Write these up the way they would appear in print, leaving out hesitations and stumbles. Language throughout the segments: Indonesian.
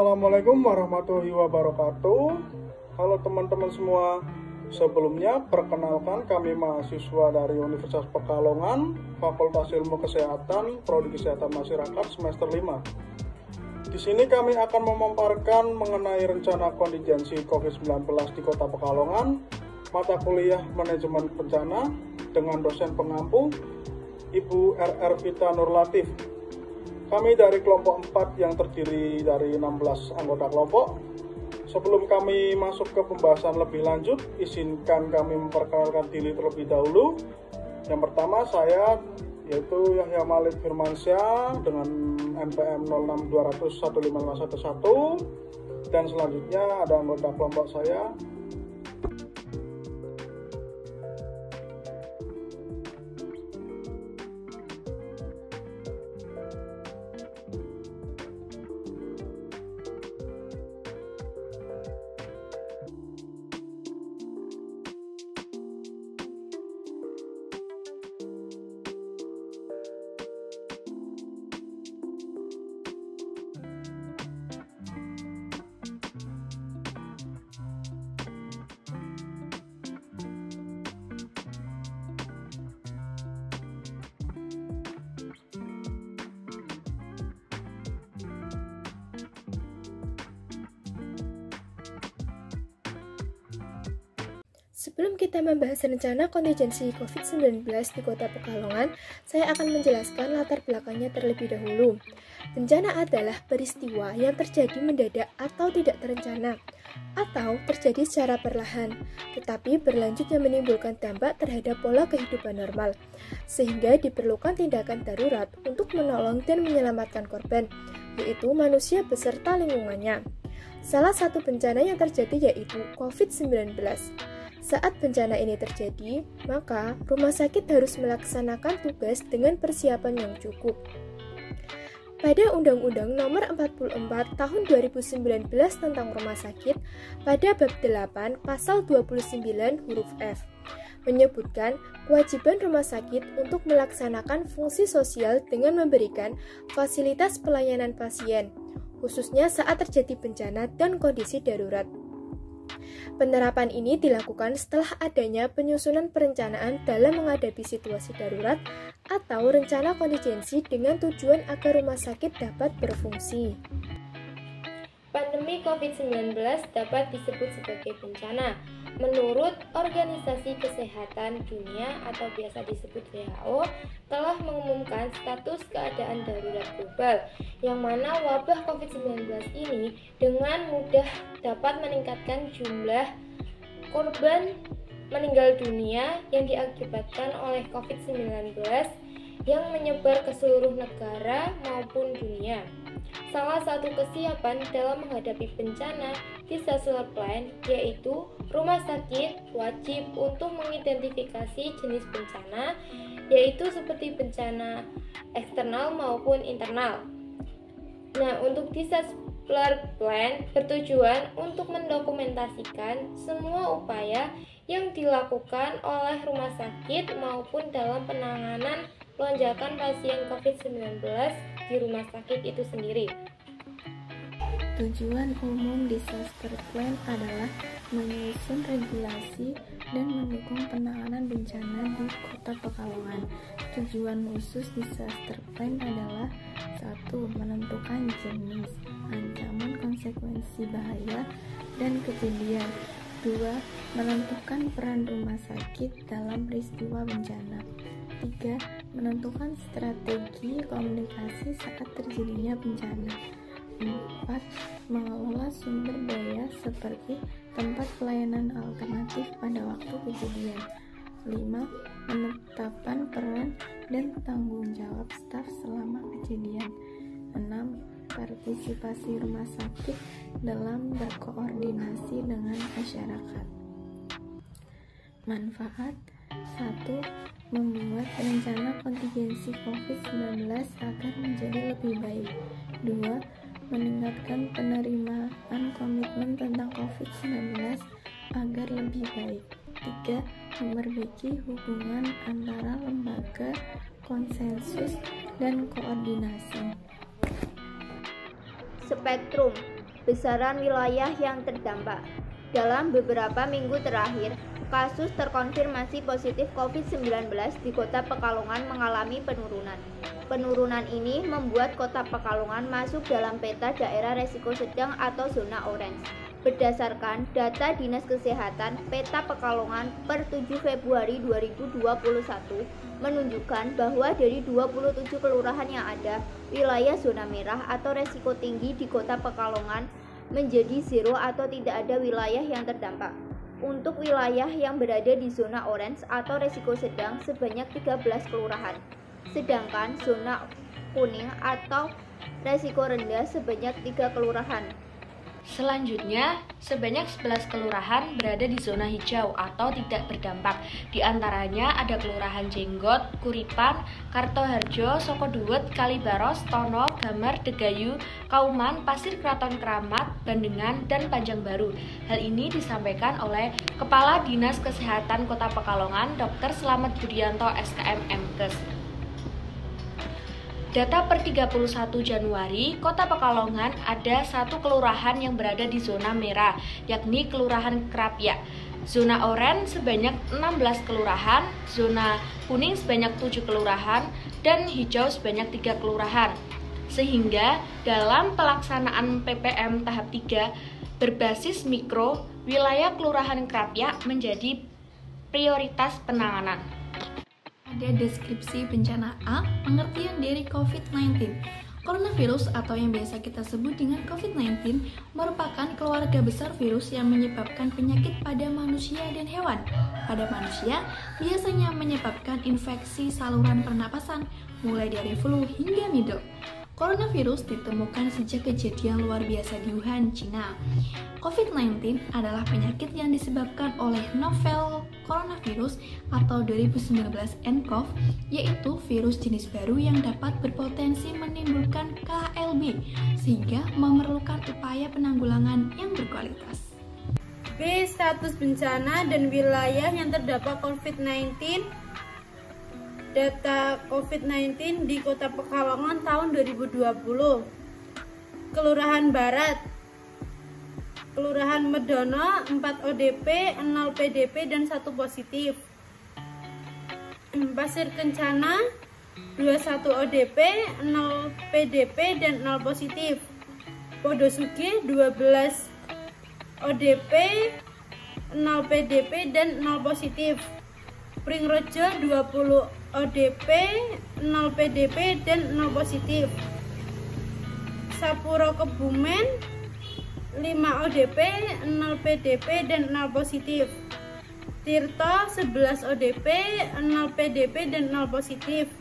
Assalamualaikum warahmatullahi wabarakatuh. Halo teman-teman semua. Sebelumnya perkenalkan, kami mahasiswa dari Universitas Pekalongan, Fakultas Ilmu Kesehatan, Prodi Kesehatan Masyarakat semester 5. Di sini kami akan memaparkan mengenai rencana kontingensi COVID-19 di Kota Pekalongan, mata kuliah manajemen bencana dengan dosen pengampu Ibu RR Vita Nurlatif. Kami dari kelompok 4 yang terdiri dari 16 anggota kelompok. Sebelum kami masuk ke pembahasan lebih lanjut, izinkan kami memperkenalkan diri terlebih dahulu. Yang pertama saya, yaitu Yahya Malik Firmansyah dengan NPM 0620015511, dan selanjutnya ada anggota kelompok saya Sebelum kita membahas rencana kontingensi COVID-19 di Kota Pekalongan, saya akan menjelaskan latar belakangnya terlebih dahulu. Bencana adalah peristiwa yang terjadi mendadak atau tidak terencana, atau terjadi secara perlahan, tetapi berlanjut yang menimbulkan dampak terhadap pola kehidupan normal, sehingga diperlukan tindakan darurat untuk menolong dan menyelamatkan korban, yaitu manusia beserta lingkungannya. Salah satu bencana yang terjadi yaitu COVID-19. Saat bencana ini terjadi, maka rumah sakit harus melaksanakan tugas dengan persiapan yang cukup. Pada Undang-Undang Nomor 44 Tahun 2019 tentang Rumah Sakit, pada bab 8 Pasal 29 huruf F, menyebutkan kewajiban rumah sakit untuk melaksanakan fungsi sosial dengan memberikan fasilitas pelayanan pasien, khususnya saat terjadi bencana dan kondisi darurat. Penerapan ini dilakukan setelah adanya penyusunan perencanaan dalam menghadapi situasi darurat atau rencana kontingensi dengan tujuan agar rumah sakit dapat berfungsi. Pandemi COVID-19 dapat disebut sebagai bencana. Menurut Organisasi Kesehatan Dunia atau biasa disebut WHO, telah mengumumkan status keadaan darurat global, yang mana wabah COVID-19 ini dengan mudah dapat meningkatkan jumlah korban meninggal dunia yang diakibatkan oleh COVID-19 yang menyebar ke seluruh negara maupun dunia. Salah satu kesiapan dalam menghadapi bencana disaster plan yaitu rumah sakit wajib untuk mengidentifikasi jenis bencana, yaitu seperti bencana eksternal maupun internal. Nah, untuk disaster plan bertujuan untuk mendokumentasikan semua upaya yang dilakukan oleh rumah sakit maupun dalam penanganan lonjakan pasien COVID-19 di rumah sakit itu sendiri. Tujuan umum disaster plan adalah menyusun regulasi dan mendukung penanganan bencana di Kota Pekalongan. Tujuan khusus disaster plan adalah 1. Menentukan jenis, ancaman, konsekuensi bahaya, dan kejadian. 2. Menentukan peran rumah sakit dalam peristiwa bencana. 3. Menentukan strategi komunikasi saat terjadinya bencana. 4. Mengelola sumber daya seperti tempat pelayanan alternatif pada waktu kejadian. 5. Menetapkan peran dan tanggung jawab staf selama kejadian. 6. Partisipasi rumah sakit dalam berkoordinasi dengan masyarakat. Manfaat: 1. Membuat rencana kontingensi COVID-19 agar menjadi lebih baik. 2. Meningkatkan penerimaan komitmen tentang COVID-19 agar lebih baik. 3. Memperbaiki hubungan antara lembaga, konsensus, dan koordinasi. Spektrum. besaran wilayah yang terdampak. Dalam beberapa minggu terakhir, kasus terkonfirmasi positif COVID-19 di Kota Pekalongan mengalami penurunan. Penurunan ini membuat Kota Pekalongan masuk dalam peta daerah resiko sedang atau zona orange. Berdasarkan data Dinas Kesehatan, peta Pekalongan per 7 Februari 2021 menunjukkan bahwa dari 27 kelurahan yang ada, wilayah zona merah atau resiko tinggi di Kota Pekalongan menjadi zero atau tidak ada wilayah yang terdampak. Untuk wilayah yang berada di zona orange atau resiko sedang sebanyak 13 kelurahan, sedangkan zona kuning atau resiko rendah sebanyak 3 kelurahan. Selanjutnya, sebanyak 11 kelurahan berada di zona hijau atau tidak berdampak. Di antaranya ada Kelurahan Jenggot, Kuripan, Kartoharjo, Sokoduwet, Kalibaros, Tono, Gamar, Degayu, Kauman, Pasir Kraton Keramat, Bandengan, dan Panjangbaru. Hal ini disampaikan oleh Kepala Dinas Kesehatan Kota Pekalongan, Dr. Slamet Budianto, SKM Mkes. Data per 31 Januari, Kota Pekalongan ada 1 kelurahan yang berada di zona merah, yakni Kelurahan Krapyak. Zona oranye sebanyak 16 kelurahan, zona kuning sebanyak 7 kelurahan, dan hijau sebanyak 3 kelurahan. Sehingga dalam pelaksanaan PPM tahap 3 berbasis mikro, wilayah Kelurahan Krapyak menjadi prioritas penanganan. Ada deskripsi bencana A, pengertian dari COVID-19. Coronavirus atau yang biasa kita sebut dengan COVID-19 merupakan keluarga besar virus yang menyebabkan penyakit pada manusia dan hewan. Pada manusia, biasanya menyebabkan infeksi saluran pernapasan, mulai dari flu hingga midok. Coronavirus ditemukan sejak kejadian luar biasa di Wuhan, Cina. COVID-19 adalah penyakit yang disebabkan oleh novel coronavirus atau 2019 nCoV, yaitu virus jenis baru yang dapat berpotensi menimbulkan KLB, sehingga memerlukan upaya penanggulangan yang berkualitas. B. Status bencana dan wilayah yang terdampak COVID-19. Data COVID-19 di Kota Pekalongan tahun 2020. Kelurahan Barat, Kelurahan Medono 4 ODP, 0 PDP dan 1 positif. Pasir Kencana 21 ODP, 0 PDP dan 0 positif. Podosugi 12 ODP, 0 PDP dan 0 positif. Pringrejo 20 ODP, 0 PDP dan 0 positif. Sapuro Kebumen 5 ODP, 0 PDP dan 0 positif. Tirto 11 ODP, 0 PDP dan 0 positif.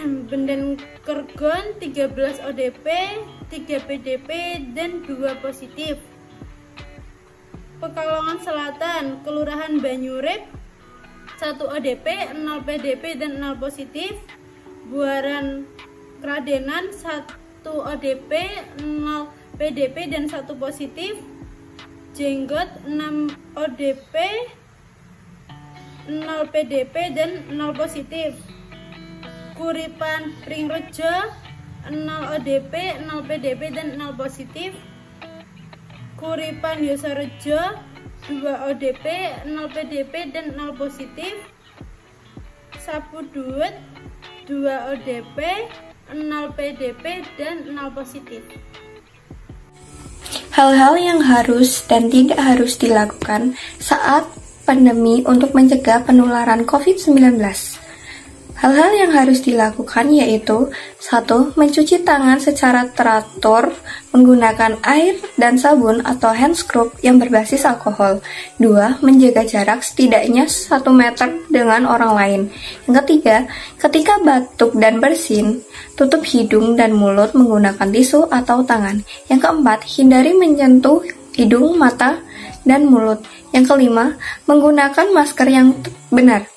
Benden Kergon 13 ODP, 3 PDP dan 2 positif. Pekalongan Selatan, Kelurahan Banyurip 1 ODP, 0 PDP dan 0 positif. Buaran Kradenan 1 ODP, 0 PDP dan 1 positif. Jenggot 6 ODP, 0 PDP dan 0 positif. Kuripan Pringrejo 0 ODP, 0 PDP dan 0 positif. Kuripan Yosorejo 2 ODP, 0 PDP dan 0 positif. Sapuduwet 2 ODP, 0 PDP dan 0 positif. Hal-hal yang harus dan tidak harus dilakukan saat pandemi untuk mencegah penularan COVID-19. Hal-hal yang harus dilakukan yaitu 1. Mencuci tangan secara teratur menggunakan air dan sabun atau hand scrub yang berbasis alkohol. 2. Menjaga jarak setidaknya 1 meter dengan orang lain. Yang ketiga, ketika batuk dan bersin, tutup hidung dan mulut menggunakan tisu atau tangan. Yang keempat, hindari menyentuh hidung, mata, dan mulut. Yang kelima, menggunakan masker yang benar.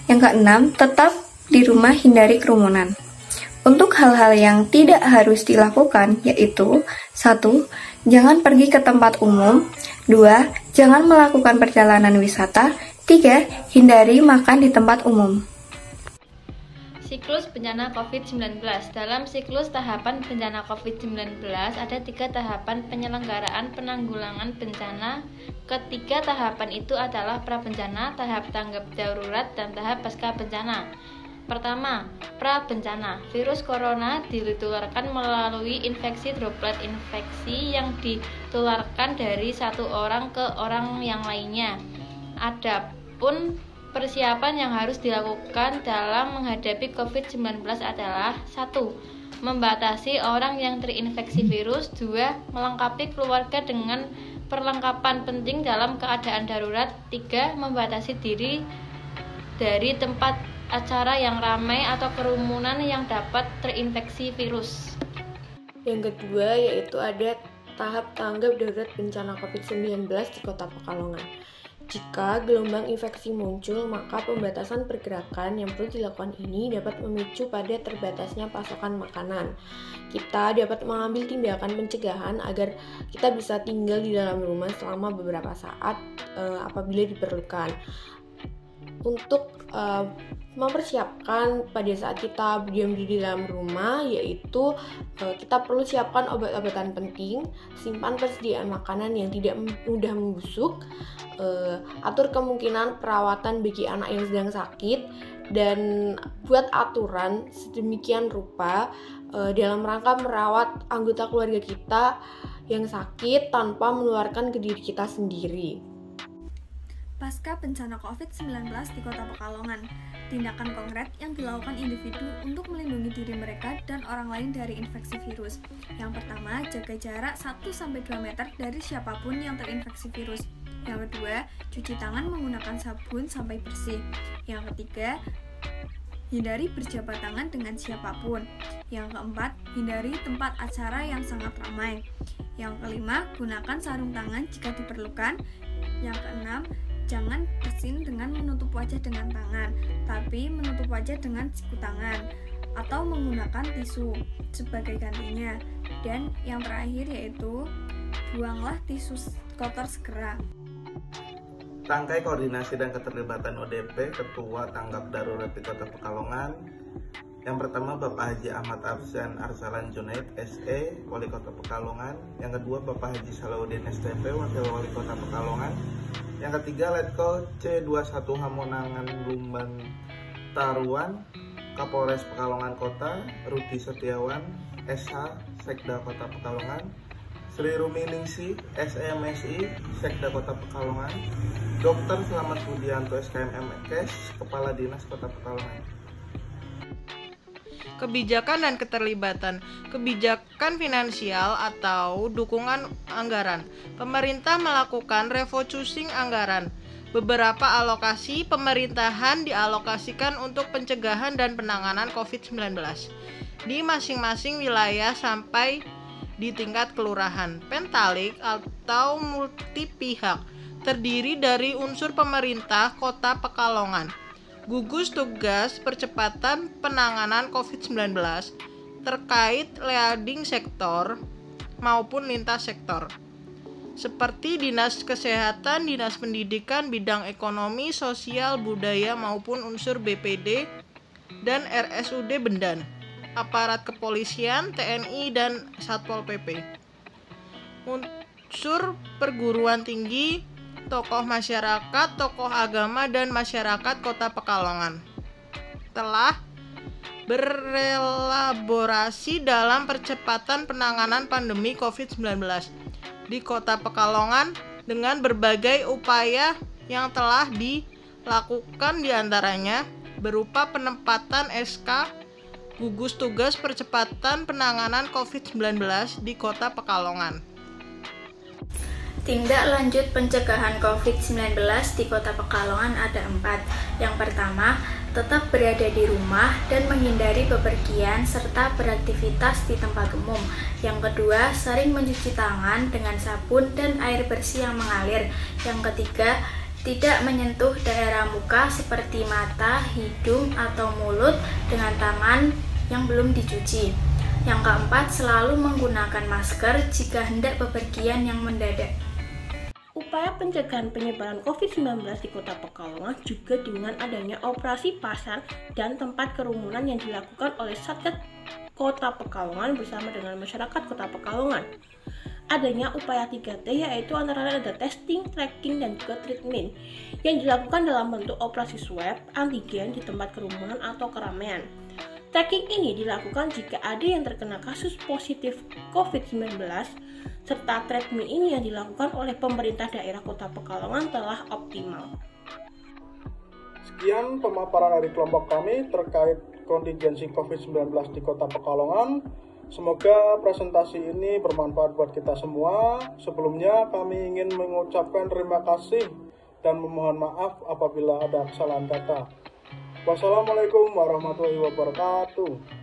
Yang keenam, tetap di rumah, hindari kerumunan. Untuk hal-hal yang tidak harus dilakukan yaitu 1. Jangan pergi ke tempat umum. 2. Jangan melakukan perjalanan wisata. 3. Hindari makan di tempat umum. Siklus bencana COVID-19. Dalam siklus tahapan bencana COVID-19 ada 3 tahapan penyelenggaraan penanggulangan bencana. Ketiga tahapan itu adalah pra-bencana, tahap tanggap darurat, dan tahap pasca bencana. Pertama, pra-bencana. Virus corona ditularkan melalui infeksi droplet infeksi yang ditularkan dari satu orang ke orang yang lainnya. Adapun persiapan yang harus dilakukan dalam menghadapi COVID-19 adalah 1. Membatasi orang yang terinfeksi virus. 2. Melengkapi keluarga dengan perlengkapan penting dalam keadaan darurat. 3. Membatasi diri dari tempat acara yang ramai atau kerumunan yang dapat terinfeksi virus. Yang kedua yaitu ada tahap tanggap darurat bencana COVID-19 di Kota Pekalongan. Jika gelombang infeksi muncul, maka pembatasan pergerakan yang perlu dilakukan ini dapat memicu pada terbatasnya pasokan makanan. Kita dapat mengambil tindakan pencegahan agar kita bisa tinggal di dalam rumah selama beberapa saat apabila diperlukan. Untuk mempersiapkan pada saat kita berdiam diri di dalam rumah, yaitu kita perlu siapkan obat-obatan penting, simpan persediaan makanan yang tidak mudah membusuk, atur kemungkinan perawatan bagi anak yang sedang sakit, dan buat aturan sedemikian rupa dalam rangka merawat anggota keluarga kita yang sakit tanpa menularkan ke diri kita sendiri. Pasca bencana COVID-19 di Kota Pekalongan, tindakan konkret yang dilakukan individu untuk melindungi diri mereka dan orang lain dari infeksi virus. Yang pertama, jaga jarak 1-2 meter dari siapapun yang terinfeksi virus. Yang kedua, cuci tangan menggunakan sabun sampai bersih. Yang ketiga, hindari berjabat tangan dengan siapapun. Yang keempat, hindari tempat acara yang sangat ramai. Yang kelima, gunakan sarung tangan jika diperlukan. Yang keenam, jangan bersin dengan menutup wajah dengan tangan, tapi menutup wajah dengan siku tangan atau menggunakan tisu sebagai gantinya. Dan yang terakhir yaitu buanglah tisu kotor segera. Rangkai koordinasi dan keterlibatan ODP Ketua Tanggap Darurat di Kota Pekalongan. Yang pertama Bapak Haji Ahmad Afsan Arsalan Junaid SE, Wali Kota Pekalongan. Yang kedua Bapak Haji Salahuddin STP, Wakil Wali Kota Pekalongan. Yang ketiga Letkol C21 Hamonangan Lumban Taruan, Kapolres Pekalongan Kota, Rudi Setiawan SH, Sekda Kota Pekalongan. Sri Ruminingsi SMSI, Sekda Kota Pekalongan. Dr. Selamat Budianto SKM Kes, Kepala Dinas Kota Pekalongan. Kebijakan dan keterlibatan. Kebijakan finansial atau dukungan anggaran. Pemerintah melakukan refocusing anggaran. Beberapa alokasi pemerintahan dialokasikan untuk pencegahan dan penanganan COVID-19 di masing-masing wilayah sampai di tingkat kelurahan. Pentalik atau multi pihak terdiri dari unsur pemerintah Kota Pekalongan, gugus tugas percepatan penanganan COVID-19 terkait leading sektor maupun lintas sektor, seperti Dinas Kesehatan, Dinas Pendidikan, bidang ekonomi, sosial, budaya maupun unsur BPD dan RSUD Bendan, aparat kepolisian, TNI, dan Satpol PP, unsur perguruan tinggi, tokoh masyarakat, tokoh agama, dan masyarakat Kota Pekalongan telah berelaborasi dalam percepatan penanganan pandemi COVID-19 di Kota Pekalongan dengan berbagai upaya yang telah dilakukan, diantaranya berupa penempatan SK gugus tugas percepatan penanganan COVID-19 di Kota Pekalongan. Tindak lanjut pencegahan COVID-19 di Kota Pekalongan ada 4. Yang pertama, tetap berada di rumah dan menghindari bepergian serta beraktivitas di tempat umum. Yang kedua, sering mencuci tangan dengan sabun dan air bersih yang mengalir. Yang ketiga, tidak menyentuh daerah muka seperti mata, hidung, atau mulut dengan tangan yang belum dicuci. Yang keempat, selalu menggunakan masker jika hendak bepergian yang mendadak. upaya pencegahan penyebaran COVID-19 di Kota Pekalongan juga dengan adanya operasi pasar dan tempat kerumunan yang dilakukan oleh Satgas Kota Pekalongan bersama dengan masyarakat Kota Pekalongan. Adanya upaya 3T yaitu antara lain ada testing, tracking, dan juga treatment yang dilakukan dalam bentuk operasi swab, antigen di tempat kerumunan atau keramaian. Tracking ini dilakukan jika ada yang terkena kasus positif COVID-19, serta treatment ini yang dilakukan oleh pemerintah daerah Kota Pekalongan telah optimal. Sekian pemaparan dari kelompok kami terkait kontingensi COVID-19 di Kota Pekalongan. Semoga presentasi ini bermanfaat buat kita semua. Sebelumnya kami ingin mengucapkan terima kasih dan memohon maaf apabila ada kesalahan kata. Wassalamualaikum warahmatullahi wabarakatuh.